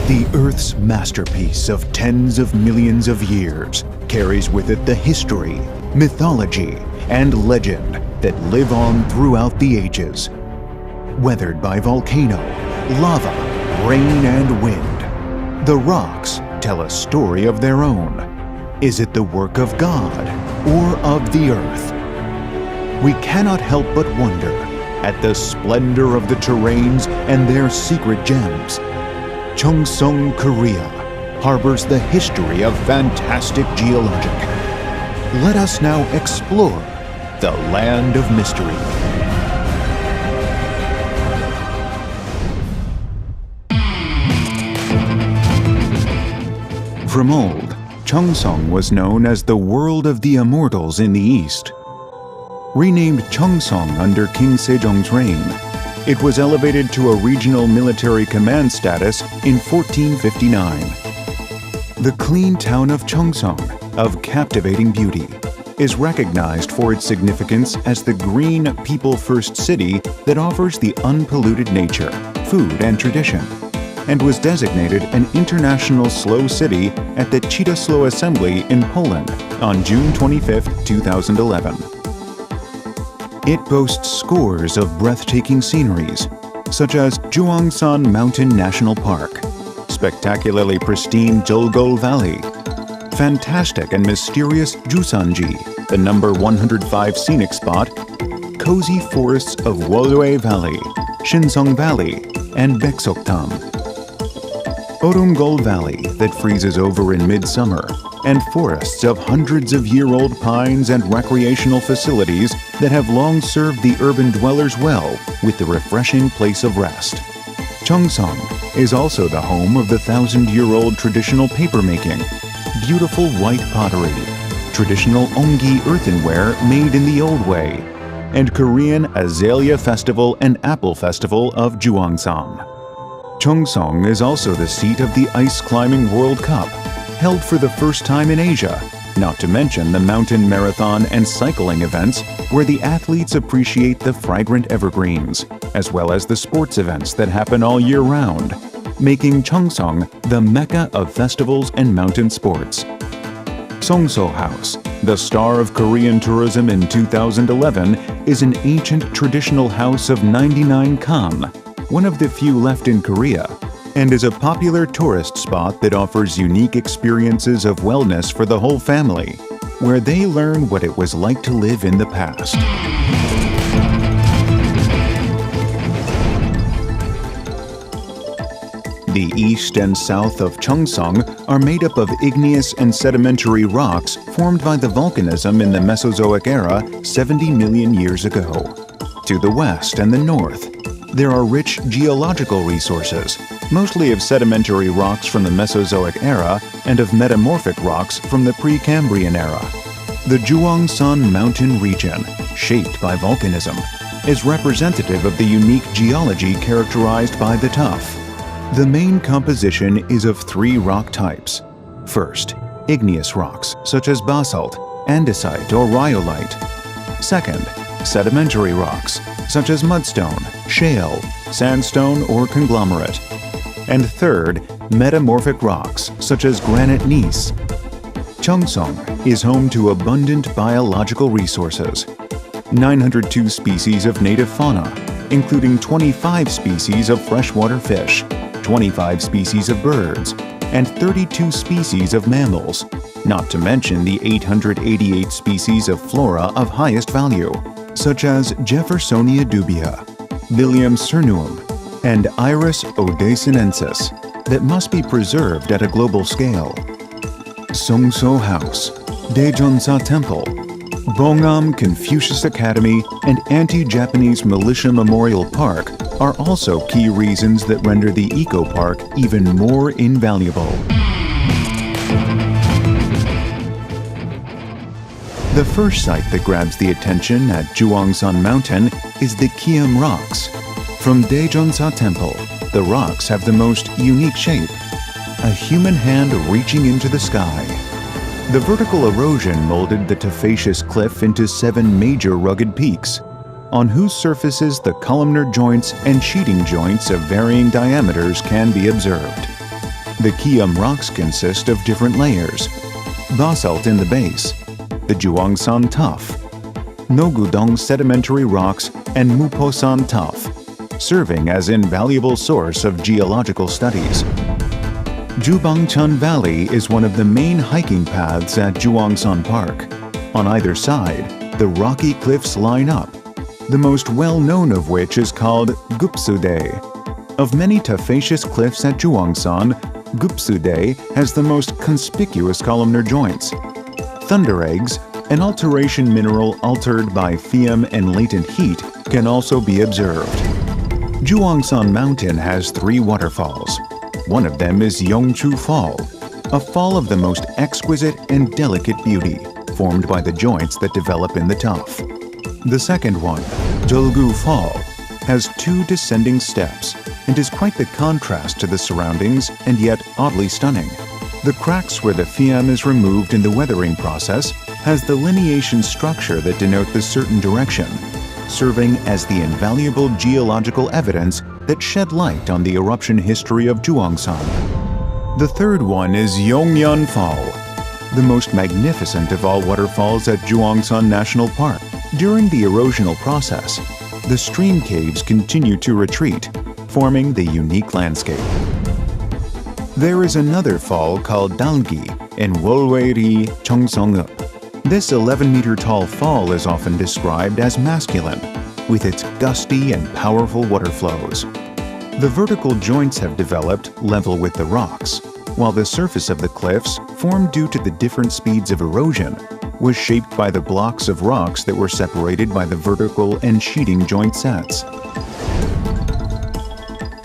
The Earth's masterpiece of tens of millions of years carries with it the history, mythology, and legend that live on throughout the ages. Weathered by volcano, lava, rain, and wind, the rocks tell a story of their own. Is it the work of God or of the Earth? We cannot help but wonder at the splendor of the terrains and their secret gems. Cheongsong, Korea, harbors the history of fantastic geologic. Let us now explore the land of mystery. From old, Cheongsong was known as the world of the immortals in the East. Renamed Cheongsong under King Sejong's reign, it was elevated to a regional military command status in 1459. The clean town of Cheongsong, of captivating beauty, is recognized for its significance as the green people-first city that offers the unpolluted nature, food, and tradition, and was designated an International Slow City at the Chitoslow Assembly in Poland on June 25, 2011. It boasts scores of breathtaking sceneries, such as Juangsan Mountain National Park, spectacularly pristine Jeolgol Valley, fantastic and mysterious Jusanji, the number 105 scenic spot, cozy forests of Wolue Valley, Shinsong Valley, and Baeksoktam, Orumgol Valley that freezes over in midsummer, and forests of hundreds-of-year-old pines and recreational facilities that have long served the urban dwellers well with the refreshing place of rest. Cheongsong is also the home of the 1,000-year-old traditional papermaking, beautiful white pottery, traditional ongi earthenware made in the old way, and Korean Azalea Festival and Apple Festival of Juangsan. Cheongsong is also the seat of the Ice Climbing World Cup, held for the first time in Asia, not to mention the mountain marathon and cycling events where the athletes appreciate the fragrant evergreens, as well as the sports events that happen all year round, making Cheongsong the mecca of festivals and mountain sports. Songso House, the star of Korean tourism in 2011, is an ancient traditional house of 99 kan, one of the few left in Korea, and is a popular tourist spot that offers unique experiences of wellness for the whole family, where they learn what it was like to live in the past. The east and south of Cheongsong are made up of igneous and sedimentary rocks formed by the volcanism in the Mesozoic era 70 million years ago. To the west and the north, there are rich geological resources, mostly of sedimentary rocks from the Mesozoic era and of metamorphic rocks from the Precambrian era. The Juangsan Mountain region, shaped by volcanism, is representative of the unique geology characterized by the tuff. The main composition is of three rock types. First, igneous rocks such as basalt, andesite, or rhyolite. Second, sedimentary rocks such as mudstone, shale, sandstone, or conglomerate. And third, metamorphic rocks such as granite gneiss. Cheongsong is home to abundant biological resources. 902 species of native fauna, including 25 species of freshwater fish, 25 species of birds, and 32 species of mammals, not to mention the 888 species of flora of highest value, such as Jeffersonia dubia, Lilium cernuum, and Iris odacenensis, that must be preserved at a global scale. Songso House, Daejeonsa Temple, Bongam Confucius Academy, and Anti-Japanese Militia Memorial Park are also key reasons that render the eco-park even more invaluable. The first site that grabs the attention at Juangsan Mountain is the Kiam Rocks. From Daejeonsa Temple, the rocks have the most unique shape, a human hand reaching into the sky. The vertical erosion molded the tufaceous cliff into 7 major rugged peaks, on whose surfaces the columnar joints and sheeting joints of varying diameters can be observed. The Kiam rocks consist of different layers: basalt in the base, the Juangsan Tuff, Nogudong sedimentary rocks, and Muposan Tuff, serving as invaluable source of geological studies. Jubangchun Valley is one of the main hiking paths at Juangsan Park. On either side, the rocky cliffs line up, the most well-known of which is called Gupsudae. Of many tufaceous cliffs at Juangsan, Gupsudae has the most conspicuous columnar joints. Thunder eggs, an alteration mineral altered by pheom and latent heat, can also be observed. Juangsan Mountain has 3 waterfalls. One of them is Yongchu Fall, a fall of the most exquisite and delicate beauty, formed by the joints that develop in the tuff. The second one, Dolgu Fall, has 2 descending steps and is quite the contrast to the surroundings and yet oddly stunning. The cracks where the pheom is removed in the weathering process has the lineation structure that denote the certain direction, serving as the invaluable geological evidence that shed light on the eruption history of Juangsan. The third one is Yongyan Fall, the most magnificent of all waterfalls at Juangsan National Park. During the erosional process, the stream caves continue to retreat, forming the unique landscape. There is another fall called Dalgi in Wolweri, Cheongsong-up. This 11-meter tall fall is often described as masculine, with its gusty and powerful water flows. The vertical joints have developed level with the rocks, while the surface of the cliffs, formed due to the different speeds of erosion, was shaped by the blocks of rocks that were separated by the vertical and sheeting joint sets.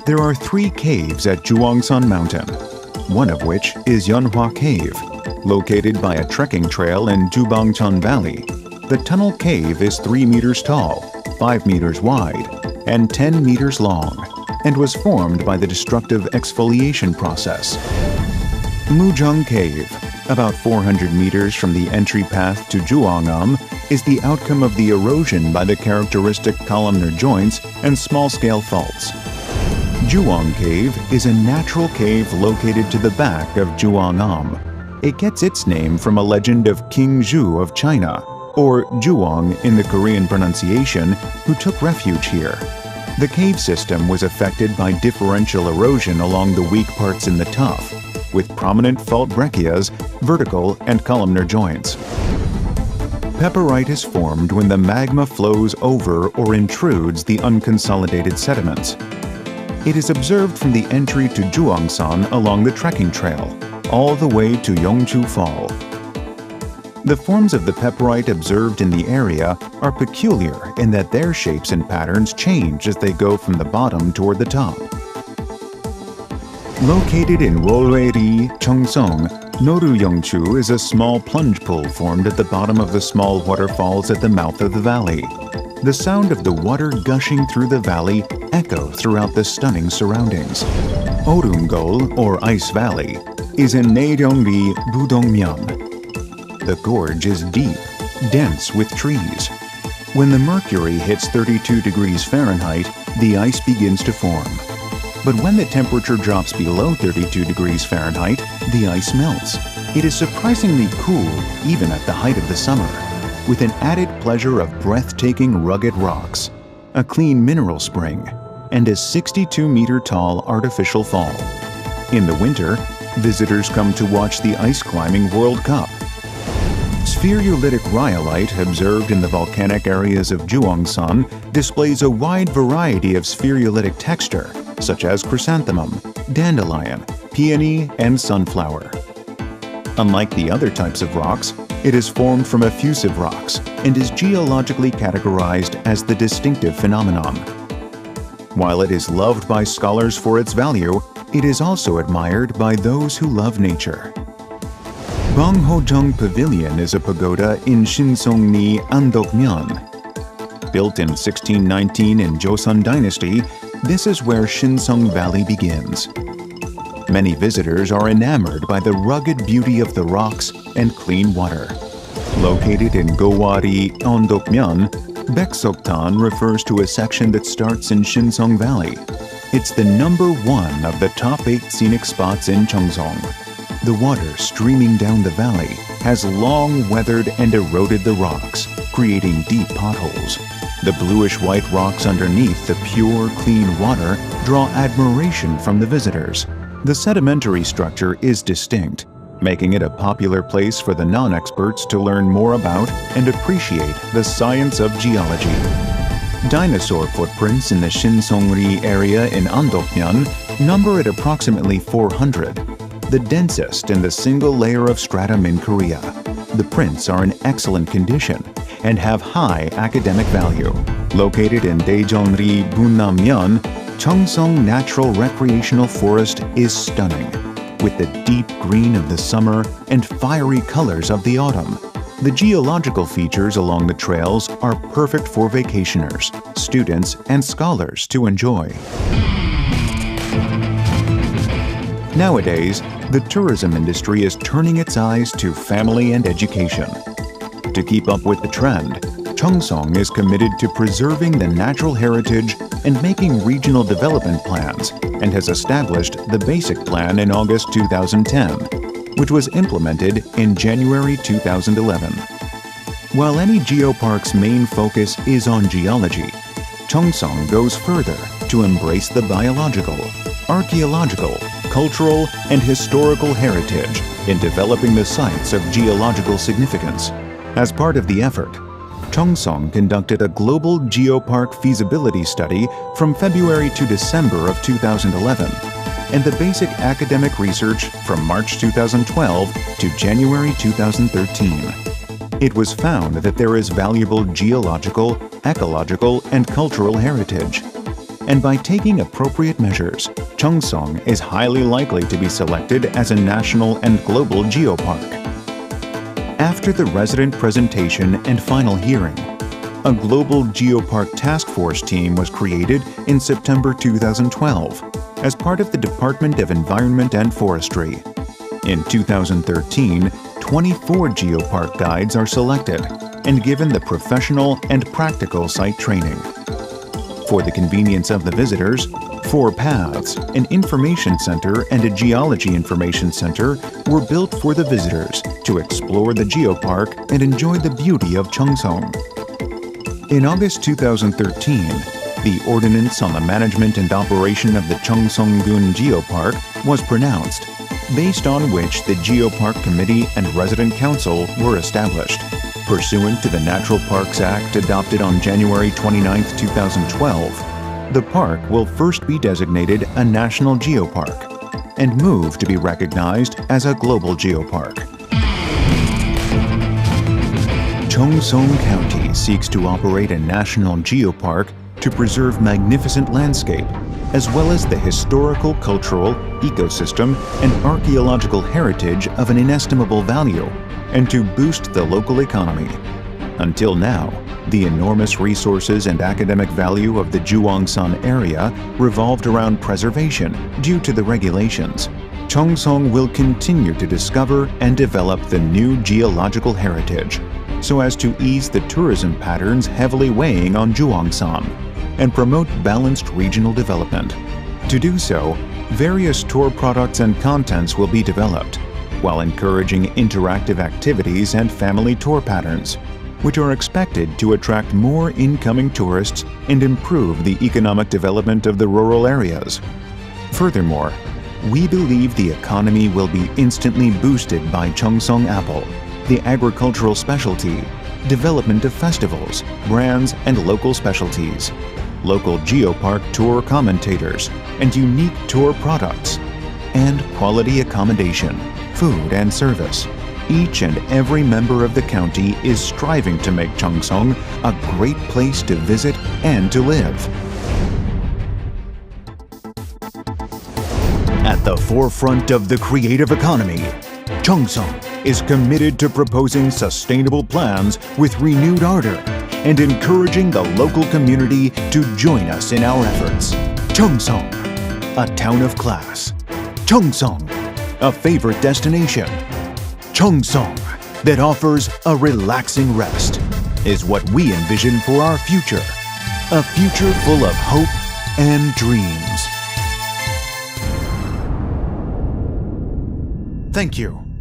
There are 3 caves at Juangsan Mountain, one of which is Yeonhwa Cave, located by a trekking trail in Jubangchun Valley. The tunnel cave is 3 meters tall, 5 meters wide, and 10 meters long, and was formed by the destructive exfoliation process. Mujung Cave, about 400 meters from the entry path to Juangam, is the outcome of the erosion by the characteristic columnar joints and small-scale faults. Juang Cave is a natural cave located to the back of Juangam. It gets its name from a legend of King Zhu of China, or Juang in the Korean pronunciation, who took refuge here. The cave system was affected by differential erosion along the weak parts in the tuff, with prominent fault breccias, vertical and columnar joints. Pepperite is formed when the magma flows over or intrudes the unconsolidated sediments. It is observed from the entry to Juangsan along the trekking trail, all the way to Yongchu Fall. The forms of the pepperite observed in the area are peculiar in that their shapes and patterns change as they go from the bottom toward the top. Located in Wolweri, Cheongsong, Noru Yongchu is a small plunge pool formed at the bottom of the small waterfalls at the mouth of the valley. The sound of the water gushing through the valley echo throughout the stunning surroundings. Orungol, or Ice Valley, is in Naeryongri, Budongmyeon. The gorge is deep, dense with trees. When the mercury hits 32 degrees Fahrenheit, the ice begins to form. But when the temperature drops below 32 degrees Fahrenheit, the ice melts. It is surprisingly cool even at the height of the summer, with an added pleasure of breathtaking rugged rocks, a clean mineral spring, and a 62-meter-tall artificial fall. In the winter, visitors come to watch the Ice Climbing World Cup. Spherulitic rhyolite observed in the volcanic areas of Juangsan displays a wide variety of spherulitic texture, such as chrysanthemum, dandelion, peony, and sunflower. Unlike the other types of rocks, it is formed from effusive rocks and is geologically categorized as the distinctive phenomenon. While it is loved by scholars for its value, it is also admired by those who love nature. Bonghojung Pavilion is a pagoda in Shinsongni, Andokmyeon. Built in 1619 in Joseon Dynasty, this is where Shinsong Valley begins. Many visitors are enamored by the rugged beauty of the rocks and clean water. Located in Gowari, Andokmyeon, Baeksoktan refers to a section that starts in Shinsong Valley. It's the #1 of the top 8 scenic spots in Cheongsong. The water streaming down the valley has long weathered and eroded the rocks, creating deep potholes. The bluish-white rocks underneath the pure, clean water draw admiration from the visitors. The sedimentary structure is distinct, making it a popular place for the non-experts to learn more about and appreciate the science of geology. Dinosaur footprints in the Shinseongri area in Andokmyeon number at approximately 400, the densest in the single layer of stratum in Korea. The prints are in excellent condition and have high academic value. Located in Daejeonri, Bunnamyeon, Cheongsong Natural Recreational Forest is stunning, with the deep green of the summer and fiery colors of the autumn. The geological features along the trails are perfect for vacationers, students, and scholars to enjoy. Nowadays, the tourism industry is turning its eyes to family and education. To keep up with the trend, Cheongsong is committed to preserving the natural heritage and making regional development plans, and has established the Basic Plan in August 2010, which was implemented in January 2011. While any geopark's main focus is on geology, Cheongsong goes further to embrace the biological, archaeological, cultural, and historical heritage in developing the sites of geological significance. As part of the effort, Cheongsong conducted a global geopark feasibility study from February to December of 2011, and the basic academic research from March 2012 to January 2013. It was found that there is valuable geological, ecological, and cultural heritage. And by taking appropriate measures, Cheongsong is highly likely to be selected as a national and global geopark. After the resident presentation and final hearing, a global geopark task force team was created in September 2012 as part of the Department of Environment and Forestry. In 2013, 24 geopark guides are selected and given the professional and practical site training. For the convenience of the visitors, 4 paths, an information center and a geology information center were built for the visitors to explore the geopark and enjoy the beauty of Cheongsong. In August 2013, the Ordinance on the Management and Operation of the Cheongsong-gun Geopark was pronounced, based on which the Geopark Committee and Resident Council were established. Pursuant to the Natural Parks Act adopted on January 29, 2012, the park will first be designated a national geopark and move to be recognized as a global geopark. Cheongsong County seeks to operate a national geopark to preserve magnificent landscape, as well as the historical, cultural, ecosystem, and archaeological heritage of an inestimable value, and to boost the local economy. Until now, the enormous resources and academic value of the Juwangsan area revolved around preservation due to the regulations. Cheongsong will continue to discover and develop the new geological heritage so as to ease the tourism patterns heavily weighing on Juwangsan and promote balanced regional development. To do so, various tour products and contents will be developed, while encouraging interactive activities and family tour patterns, which are expected to attract more incoming tourists and improve the economic development of the rural areas. Furthermore, we believe the economy will be instantly boosted by Cheongsong Apple, the agricultural specialty, development of festivals, brands, and local specialties, local geopark tour commentators, and unique tour products, and quality accommodation, food, and service. Each and every member of the county is striving to make Cheongsong a great place to visit and to live. At the forefront of the creative economy, Cheongsong is committed to proposing sustainable plans with renewed ardor and encouraging the local community to join us in our efforts. Cheongsong, a town of class. Cheongsong, a favorite destination. Cheongsong, that offers a relaxing rest, is what we envision for our future. A future full of hope and dreams. Thank you.